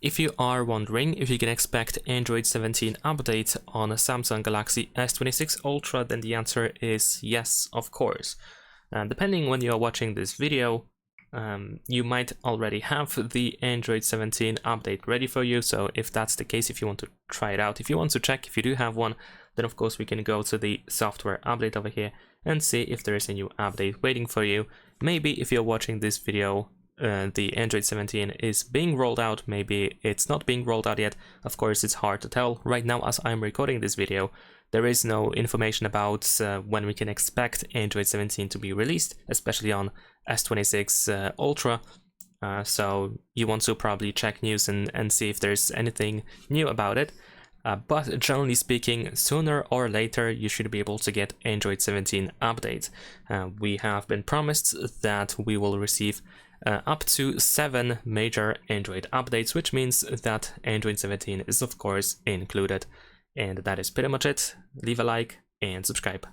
If you are wondering if you can expect Android 17 update on a Samsung Galaxy S26 Ultra, then the answer is yes, of course. Depending when you are watching this video, you might already have the Android 17 update ready for you. So if that's the case, if you want to try it out, if you want to check if you do have one, then of course we can go to the software update over here and see if there is a new update waiting for you. Maybe if you're watching this video, the Android 17 is being rolled out, maybe it's not being rolled out yet. Of course, it's hard to tell. Right now, as I'm recording this video, there is no information about when we can expect Android 17 to be released, especially on S26 Ultra. So you want to probably check news and see if there's anything new about it. But generally speaking, sooner or later, you should be able to get Android 17 update. We have been promised that we will receive up to 7 major Android updates, which means that Android 17 is of course included. And that is pretty much it. Leave a like and subscribe.